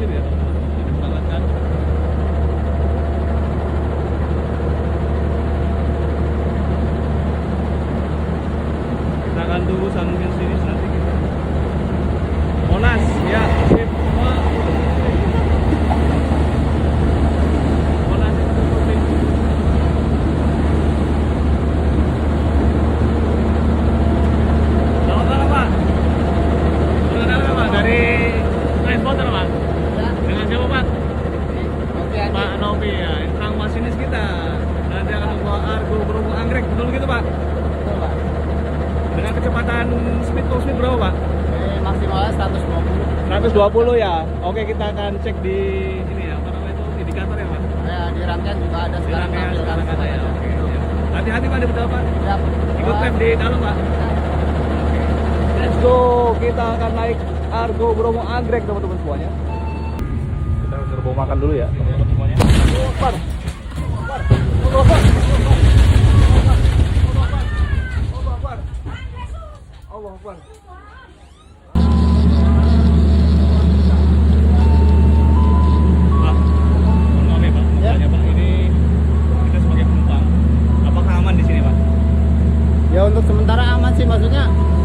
khawatir ya dekat banget kan. Kita akan tunggu sambil sini nanti kita Monas ya sip semua. Monas itu provinsi. Selamat malam Pak. Sudah datang Pak dari transporter Pak. Dengan siapa Pak? Pak Novi ya, sang masinis kita. Nanti akan membawa Argo Bromo Anggrek, betul gitu Pak? Dengan kecepatan speed berapa Pak? Maksimalnya 120. 120 ya. Oke, kita akan cek di ini ya, apa namanya itu indikator ya Pak? Ya, di rangkaian juga ada Di sekarang. rangkaian sekarang ada ya. Oke. Ya. Hati-hati Pak di pedal Pak. Ya, Ikut rem di dalam Pak. Let's go, kita akan naik Argo Bromo Anggrek teman-teman semuanya. Kita ke gerbong makan dulu ya teman-teman semuanya. Allah Akbar. Allah Akbar. Allah Akbar. Allah Akbar. Pak, mohon maaf ya Pak, mau tanya Pak, ini kita sebagai penumpang, apakah aman di sini Pak? ya untuk sementara aman sih maksudnya.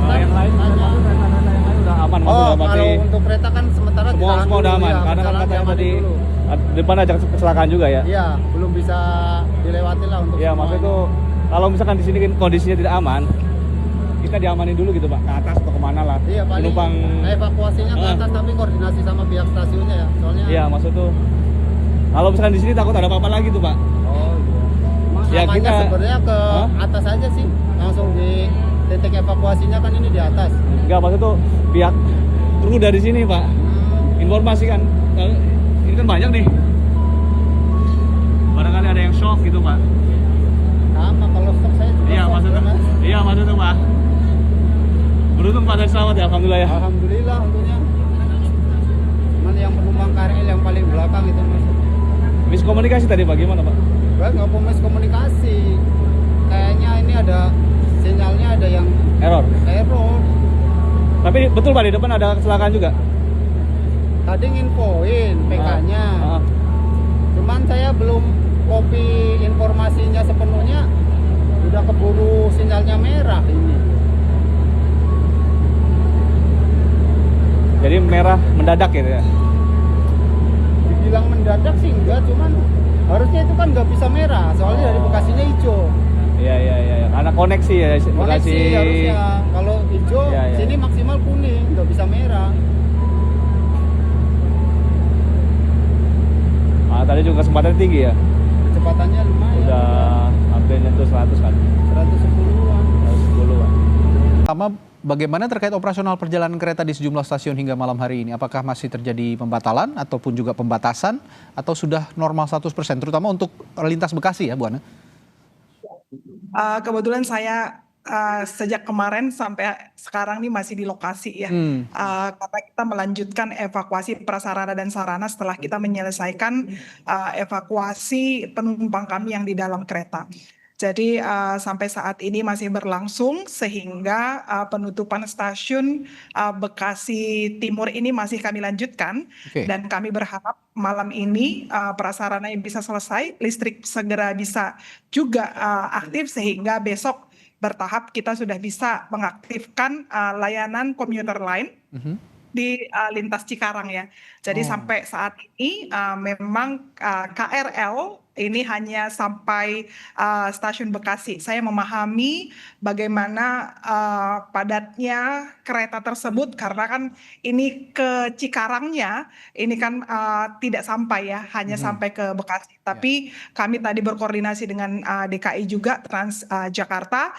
Yang lain, kereta-kereta yang lain udah aman, Mas, Oh, udah berarti kalau untuk kereta kan sementara semua ditahan udah dulu, aman, ya, karena kan berjalan katanya diamanin tadi dulu. depan ada kecelakaan juga ya. Iya, belum bisa dilewati lah untuk Iya, semua maksudnya ini. itu kalau misalkan di sini kondisinya tidak aman, kita diamanin dulu gitu Pak, ke atas atau kemana lah. Iya, paling Penumpang. evakuasinya ke Ah. atas tapi koordinasi sama pihak stasiunnya ya. Soalnya Iya, maksud tuh kalau misalkan di sini takut ada apa-apa lagi tuh Pak. Oh iya. Ya, Amannya kita- sebenarnya ke Hah? atas aja sih. Langsung di titik evakuasinya kan ini di atas. Enggak, maksud tuh pihak kru dari sini Pak. Informasi kan, ini kan banyak nih. Barangkali ada yang shock gitu Pak. Sama kalau stok saya juga Iya stok, maksudnya, Mas. iya maksudnya Pak. Beruntung Pak dan selamat ya, alhamdulillah ya. Alhamdulillah untungnya. Cuman yang penumpang KRL yang paling belakang itu Mas. Miskomunikasi tadi Pak, gimana Pak? Gak nggak komunikasi. Kayaknya ini ada sinyalnya ada yang Error. error. Tapi betul Pak, di depan ada kecelakaan juga. Tadi nginfoin PK-nya. Ah. Cuman saya belum copy informasinya sepenuhnya. Udah keburu sinyalnya merah ini. Jadi merah mendadak gitu ya. Dibilang mendadak sih enggak, cuman harusnya itu kan nggak bisa merah. Soalnya dari Bekasinya hijau. Iya. Karena koneksi ya, Koneksi harusnya. Kalau hijau, Iya. sini maksimal kuning, nggak bisa merah. Tadi juga kecepatan tinggi ya. Kecepatannya lumayan. Udah hampir nyentuh 100 kan. 110-an. 110-an. Pertama, bagaimana terkait operasional perjalanan kereta di sejumlah stasiun hingga malam hari ini? Apakah masih terjadi pembatalan ataupun juga pembatasan atau sudah normal 100%, terutama untuk lintas Bekasi ya, Bu Ana? Kebetulan saya sejak kemarin sampai sekarang nih masih di lokasi ya. Karena kita melanjutkan evakuasi prasarana dan sarana setelah kita menyelesaikan evakuasi penumpang kami yang di dalam kereta. Jadi sampai saat ini masih berlangsung sehingga penutupan stasiun Bekasi Timur ini masih kami lanjutkan. Oke. Dan kami berharap malam ini prasarana yang bisa selesai, listrik segera bisa juga aktif sehingga besok bertahap kita sudah bisa mengaktifkan layanan komuter lain di lintas Cikarang ya. Jadi sampai saat ini memang KRL ini hanya sampai stasiun Bekasi. Saya memahami bagaimana padatnya kereta tersebut karena kan ini ke Cikarangnya ini kan tidak sampai ya, hanya sampai ke Bekasi. Tapi kami tadi berkoordinasi dengan DKI juga Transjakarta.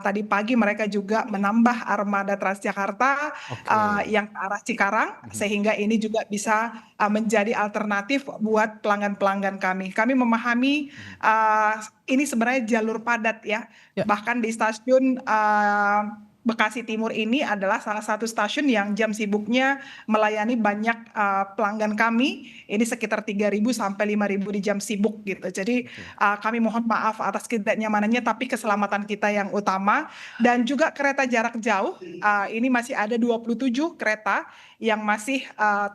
Tadi pagi mereka juga menambah armada Transjakarta yang ke arah Cikarang sehingga ini juga bisa menjadi alternatif buat pelanggan-pelanggan kami. Kami memahami ini sebenarnya jalur padat ya. Bahkan di stasiun Bekasi Timur ini adalah salah satu stasiun yang jam sibuknya melayani banyak pelanggan kami. Ini sekitar 3.000 sampai 5.000 di jam sibuk gitu. Jadi kami mohon maaf atas ketidaknyamanannya, tapi keselamatan kita yang utama. Dan juga kereta jarak jauh, ini masih ada 27 kereta yang masih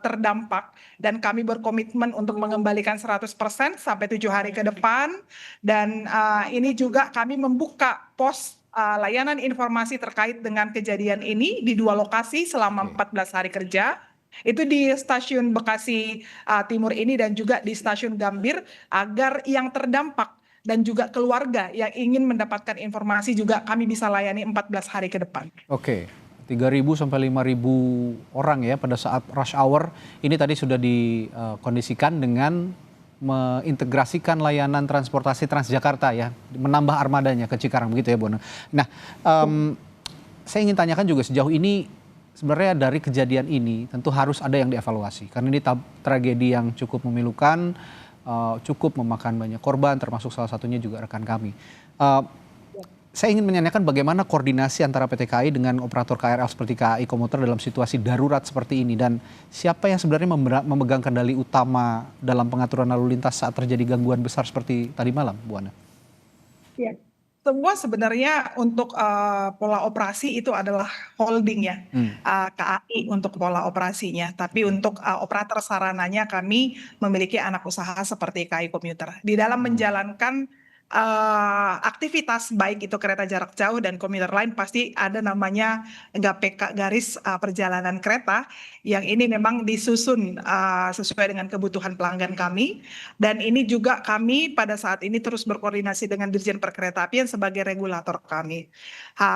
terdampak. Dan kami berkomitmen untuk mengembalikan 100% sampai 7 hari ke depan. Dan ini juga kami membuka pos layanan informasi terkait dengan kejadian ini di 2 lokasi selama 14 hari kerja. Itu di stasiun Bekasi Timur ini dan juga di stasiun Gambir, agar yang terdampak dan juga keluarga yang ingin mendapatkan informasi juga kami bisa layani 14 hari ke depan. Oke, 3.000 sampai 5.000 orang ya pada saat rush hour. Ini tadi sudah dikondisikan dengan mengintegrasikan layanan transportasi Transjakarta ya, menambah armadanya ke Cikarang begitu ya Bu Ana. Nah, saya ingin tanyakan juga sejauh ini sebenarnya dari kejadian ini tentu harus ada yang dievaluasi karena ini tragedi yang cukup memilukan, cukup memakan banyak korban termasuk salah satunya juga rekan kami. Saya ingin menanyakan bagaimana koordinasi antara PT KAI dengan operator KRL seperti KAI Komuter dalam situasi darurat seperti ini dan siapa yang sebenarnya memegang kendali utama dalam pengaturan lalu lintas saat terjadi gangguan besar seperti tadi malam, Bu Ana? Ya, semua sebenarnya untuk pola operasi itu adalah holding ya, KAI untuk pola operasinya. Tapi untuk operator sarananya kami memiliki anak usaha seperti KAI Komuter. Di dalam menjalankan aktivitas baik itu kereta jarak jauh dan komuter lain pasti ada namanya GAPK, garis perjalanan kereta, yang ini memang disusun sesuai dengan kebutuhan pelanggan kami. Dan ini juga kami pada saat ini terus berkoordinasi dengan Dirjen Perkeretaapian sebagai regulator kami.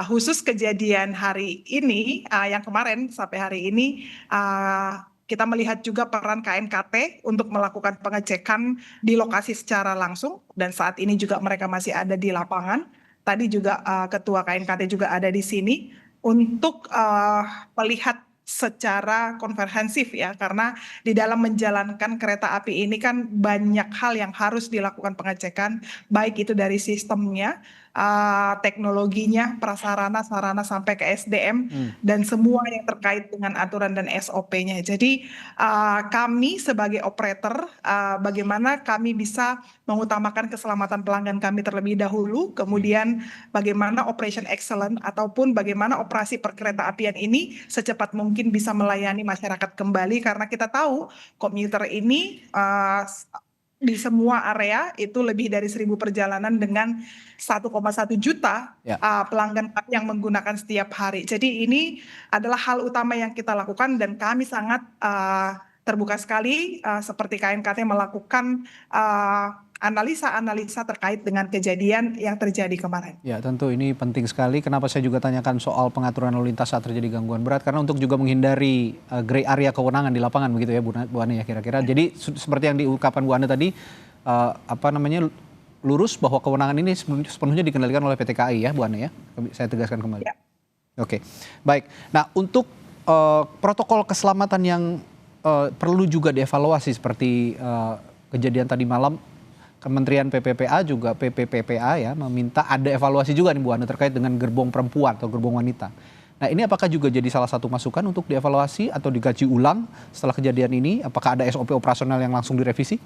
Khusus kejadian hari ini yang kemarin sampai hari ini kita melihat juga peran KNKT untuk melakukan pengecekan di lokasi secara langsung dan saat ini juga mereka masih ada di lapangan. Tadi juga Ketua KNKT juga ada di sini untuk melihat secara komprehensif ya, karena di dalam menjalankan kereta api ini kan banyak hal yang harus dilakukan pengecekan, baik itu dari sistemnya, teknologinya, prasarana, sarana sampai ke SDM dan semua yang terkait dengan aturan dan SOP-nya. Jadi kami sebagai operator, bagaimana kami bisa mengutamakan keselamatan pelanggan kami terlebih dahulu, kemudian bagaimana operation excellent ataupun bagaimana operasi perkeretaapian ini secepat mungkin bisa melayani masyarakat kembali, karena kita tahu komuter ini di semua area itu lebih dari 1.000 perjalanan dengan 1,1 juta pelanggan yang menggunakan setiap hari. Jadi ini adalah hal utama yang kita lakukan dan kami sangat terbuka sekali seperti KNKT melakukan analisa-analisa terkait dengan kejadian yang terjadi kemarin. Ya tentu ini penting sekali. Kenapa saya juga tanyakan soal pengaturan lalu lintas saat terjadi gangguan berat, karena untuk juga menghindari gray area kewenangan di lapangan begitu ya Bu Ana ya kira-kira. Jadi seperti yang diungkapkan Bu Ana tadi, lurus bahwa kewenangan ini sepenuhnya dikendalikan oleh PT KAI ya Bu Ana ya. Saya tegaskan kembali. Ya. Oke, baik. Nah untuk protokol keselamatan yang perlu juga dievaluasi seperti kejadian tadi malam, Kementerian PPPA juga PPPPA ya meminta ada evaluasi juga nih Bu Ana terkait dengan gerbong perempuan atau gerbong wanita. Nah ini apakah juga jadi salah satu masukan untuk dievaluasi atau dikaji ulang setelah kejadian ini? Apakah ada SOP operasional yang langsung direvisi?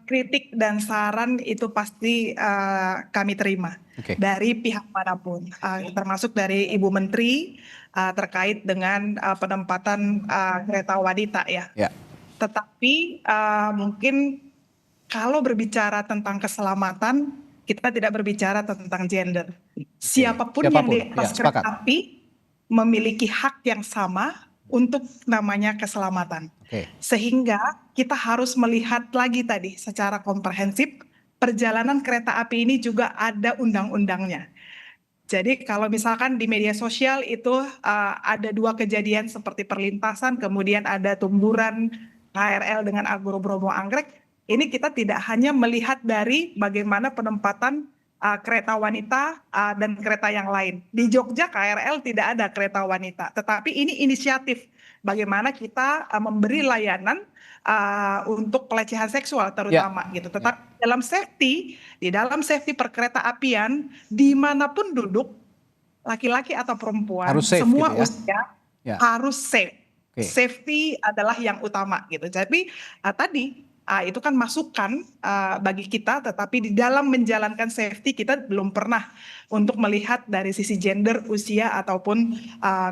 Kritik dan saran itu pasti kami terima dari pihak manapun, termasuk dari Ibu Menteri terkait dengan penempatan kereta wanita ya. Tetapi mungkin kalau berbicara tentang keselamatan, kita tidak berbicara tentang gender. Siapapun yang di atas kereta api memiliki hak yang sama untuk namanya keselamatan. Sehingga kita harus melihat lagi tadi secara komprehensif, perjalanan kereta api ini juga ada undang-undangnya. Jadi kalau misalkan di media sosial itu ada 2 kejadian seperti perlintasan, kemudian ada tumburan KRL dengan Agro Bromo Anggrek, ini kita tidak hanya melihat dari bagaimana penempatan kereta wanita dan kereta yang lain. Di Jogja KRL tidak ada kereta wanita, tetapi ini inisiatif bagaimana kita memberi layanan untuk pelecehan seksual terutama gitu. Tetapi di dalam safety perkeretaapian dimanapun duduk, laki-laki atau perempuan, Harus safe semua gitu ya? usia Ya. harus safe. Oke. Safety adalah yang utama gitu. Jadi tadi itu kan masukan bagi kita, tetapi di dalam menjalankan safety kita belum pernah untuk melihat dari sisi gender, usia ataupun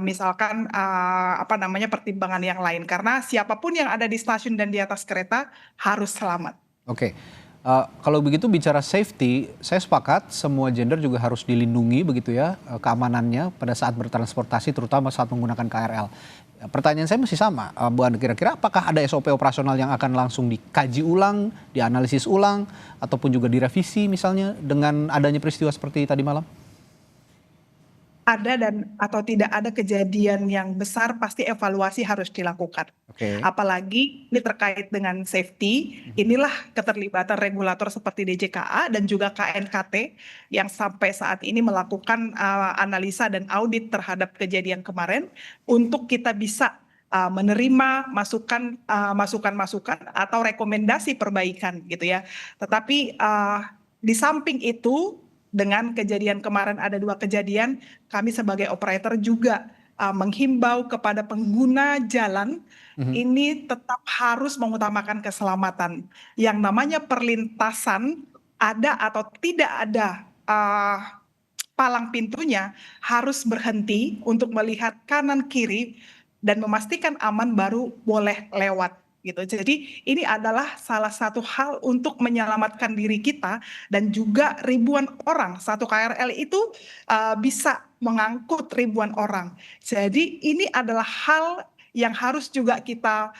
misalkan apa namanya pertimbangan yang lain. Karena siapapun yang ada di stasiun dan di atas kereta harus selamat. Oke. Kalau begitu bicara safety, saya sepakat semua gender juga harus dilindungi begitu ya, keamanannya pada saat bertransportasi terutama saat menggunakan KRL. Pertanyaan saya masih sama, Bu Ane, kira-kira apakah ada SOP operasional yang akan langsung dikaji ulang, dianalisis ulang, ataupun juga direvisi misalnya dengan adanya peristiwa seperti tadi malam? Ada dan atau tidak ada kejadian yang besar pasti evaluasi harus dilakukan. Oke. Apalagi ini terkait dengan safety, inilah keterlibatan regulator seperti DJKA dan juga KNKT yang sampai saat ini melakukan analisa dan audit terhadap kejadian kemarin untuk kita bisa menerima masukan-masukan atau rekomendasi perbaikan gitu ya. Tetapi di samping itu, dengan kejadian kemarin ada 2 kejadian, kami sebagai operator juga menghimbau kepada pengguna jalan ini tetap harus mengutamakan keselamatan. Yang namanya perlintasan ada atau tidak ada palang pintunya harus berhenti untuk melihat kanan kiri dan memastikan aman baru boleh lewat. Gitu. Jadi ini adalah salah satu hal untuk menyelamatkan diri kita dan juga ribuan orang. Satu KRL itu bisa mengangkut ribuan orang. Jadi ini adalah hal yang harus juga kita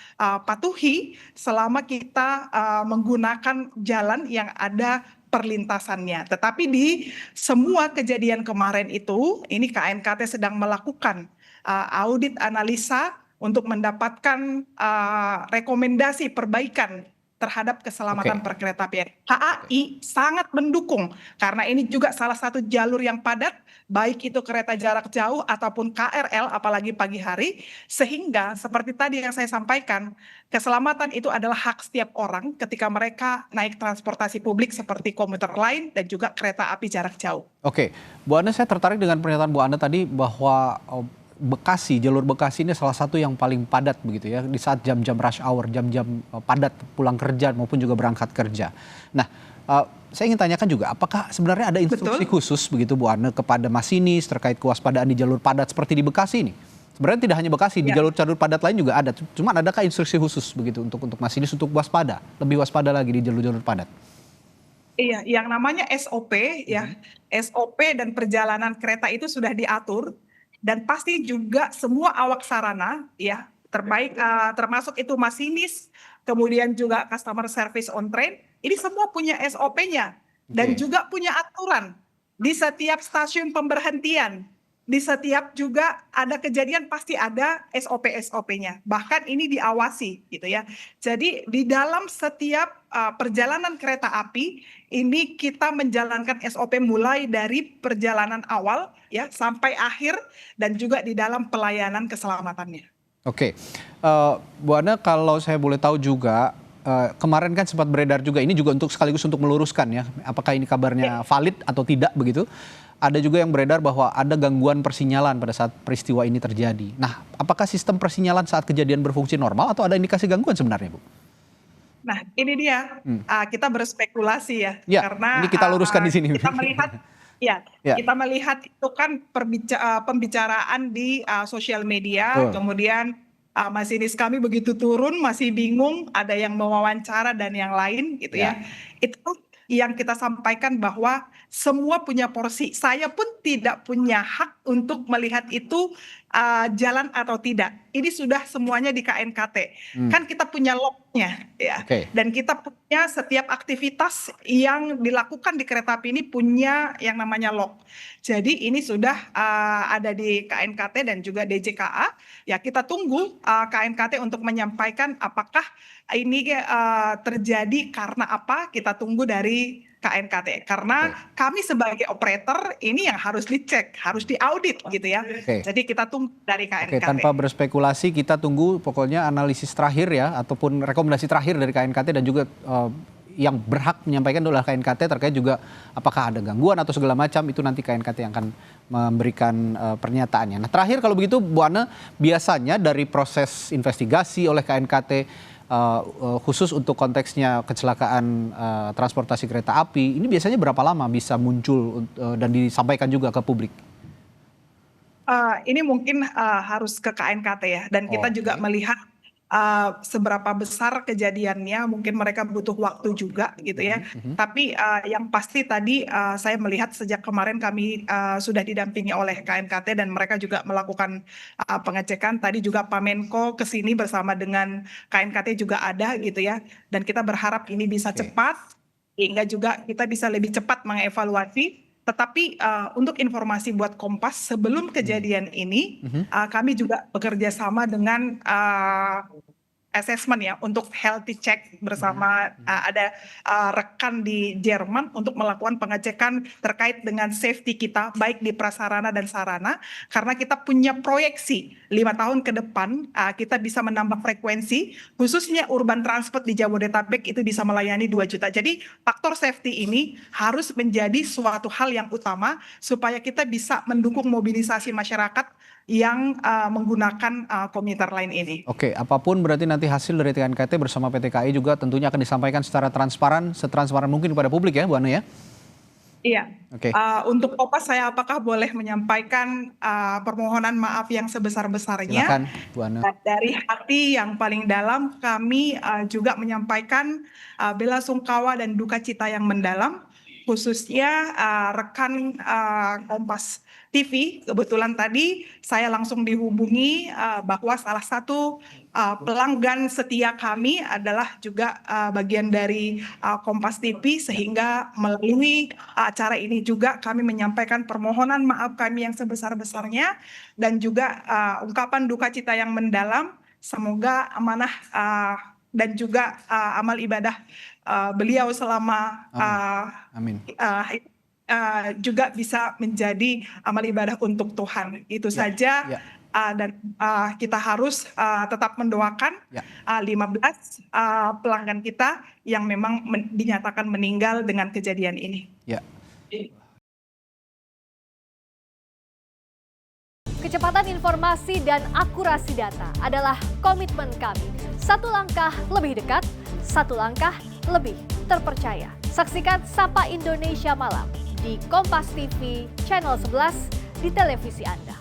patuhi selama kita menggunakan jalan yang ada perlintasannya. Tetapi di semua kejadian kemarin itu, ini KNKT sedang melakukan audit analisa untuk mendapatkan rekomendasi perbaikan terhadap keselamatan perkeretaapian. KAI sangat mendukung karena ini juga salah satu jalur yang padat, baik itu kereta jarak jauh ataupun KRL, apalagi pagi hari, sehingga seperti tadi yang saya sampaikan, keselamatan itu adalah hak setiap orang ketika mereka naik transportasi publik seperti komuter lain dan juga kereta api jarak jauh. Oke, Bu Ane, saya tertarik dengan pernyataan Bu Ane tadi bahwa Bekasi, jalur Bekasi ini salah satu yang paling padat begitu ya di saat jam-jam rush hour, jam-jam padat pulang kerja maupun juga berangkat kerja. Nah, saya ingin tanyakan juga apakah sebenarnya ada instruksi khusus begitu Bu Ane kepada masinis terkait kewaspadaan di jalur padat seperti di Bekasi ini? Sebenarnya tidak hanya Bekasi, di jalur-jalur padat lain juga ada. Cuma adakah instruksi khusus begitu untuk masinis untuk waspada, lebih waspada lagi di jalur-jalur padat? Iya, yang namanya SOP ya, SOP dan perjalanan kereta itu sudah diatur. Dan pasti juga semua awak sarana ya terbaik termasuk itu masinis, kemudian juga customer service on train, ini semua punya SOP-nya dan juga punya aturan di setiap stasiun pemberhentian. Di setiap juga ada kejadian pasti ada SOP-SOP-nya. Bahkan ini diawasi gitu ya. Jadi di dalam setiap perjalanan kereta api ini kita menjalankan SOP mulai dari perjalanan awal ya sampai akhir dan juga di dalam pelayanan keselamatannya. Oke, Bu Ane, kalau saya boleh tahu juga kemarin kan sempat beredar juga ini juga sekaligus untuk meluruskan ya apakah ini kabarnya valid atau tidak begitu. Ada juga yang beredar bahwa ada gangguan persinyalan pada saat peristiwa ini terjadi. Nah, apakah sistem persinyalan saat kejadian berfungsi normal atau ada indikasi gangguan sebenarnya, Bu? Nah, ini dia kita berspekulasi ya, karena ini kita luruskan di sini. Kita melihat, kita melihat itu kan pembicaraan di sosial media, kemudian masinis kami begitu turun masih bingung, ada yang mewawancara dan yang lain gitu ya. Itu yang kita sampaikan bahwa semua punya porsi. Saya pun tidak punya hak untuk melihat itu jalan atau tidak. Ini sudah semuanya di KNKT. Kan kita punya lognya ya. Dan kita punya setiap aktivitas yang dilakukan di kereta api ini punya yang namanya log. Jadi ini sudah ada di KNKT dan juga DJKA. Ya kita tunggu KNKT untuk menyampaikan apakah ini terjadi karena apa. Kita tunggu dari KNKT karena kami sebagai operator ini yang harus dicek, harus diaudit gitu ya. Jadi kita tunggu dari KNKT. Tanpa berspekulasi kita tunggu pokoknya analisis terakhir ya ataupun rekomendasi terakhir dari KNKT dan juga yang berhak menyampaikan adalah KNKT terkait juga apakah ada gangguan atau segala macam, itu nanti KNKT yang akan memberikan pernyataannya. Nah terakhir kalau begitu Bu Ane, biasanya dari proses investigasi oleh KNKT khusus untuk konteksnya kecelakaan transportasi kereta api, ini biasanya berapa lama bisa muncul dan disampaikan juga ke publik? Ini mungkin harus ke KNKT ya, dan kita juga melihat seberapa besar kejadiannya, mungkin mereka butuh waktu juga gitu ya. Tapi yang pasti tadi saya melihat sejak kemarin kami sudah didampingi oleh KNKT dan mereka juga melakukan pengecekan. Tadi juga Pak Menko kesini bersama dengan KNKT juga ada gitu ya. Dan kita berharap ini bisa cepat, sehingga juga kita bisa lebih cepat mengevaluasi. Tetapi untuk informasi buat Kompas, sebelum kejadian ini, kami juga bekerja sama dengan assessment ya, untuk healthy check bersama ada rekan di Jerman untuk melakukan pengecekan terkait dengan safety kita, baik di prasarana dan sarana, karena kita punya proyeksi 5 tahun ke depan kita bisa menambah frekuensi, khususnya urban transport di Jabodetabek itu bisa melayani 2 juta. Jadi faktor safety ini harus menjadi suatu hal yang utama supaya kita bisa mendukung mobilisasi masyarakat yang menggunakan komuter lain ini. Oke, apapun berarti nanti hasil dari KNKT bersama PT KAI juga tentunya akan disampaikan secara transparan, setransparan mungkin kepada publik ya Bu Ane ya? Iya. Oke. Untuk Kompas saya apakah boleh menyampaikan permohonan maaf yang sebesar-besarnya? Silakan Bu Ane. Dari hati yang paling dalam kami juga menyampaikan bela sungkawa dan duka cita yang mendalam, khususnya rekan Kompas TV. Kebetulan tadi saya langsung dihubungi bahwa salah satu pelanggan setia kami adalah juga bagian dari Kompas TV, sehingga melalui acara ini juga kami menyampaikan permohonan maaf kami yang sebesar-besarnya dan juga ungkapan duka cita yang mendalam. Semoga amanah dan juga amal ibadah beliau selama Amin. juga bisa menjadi amal ibadah untuk Tuhan. Itu saja. Dan kita harus tetap mendoakan 15 pelanggan kita yang memang dinyatakan meninggal dengan kejadian ini. Ya. Kecepatan informasi dan akurasi data adalah komitmen kami. Satu langkah lebih dekat, satu langkah lebih terpercaya. Saksikan Sapa Indonesia Malam di Kompas TV Channel 11 di televisi Anda.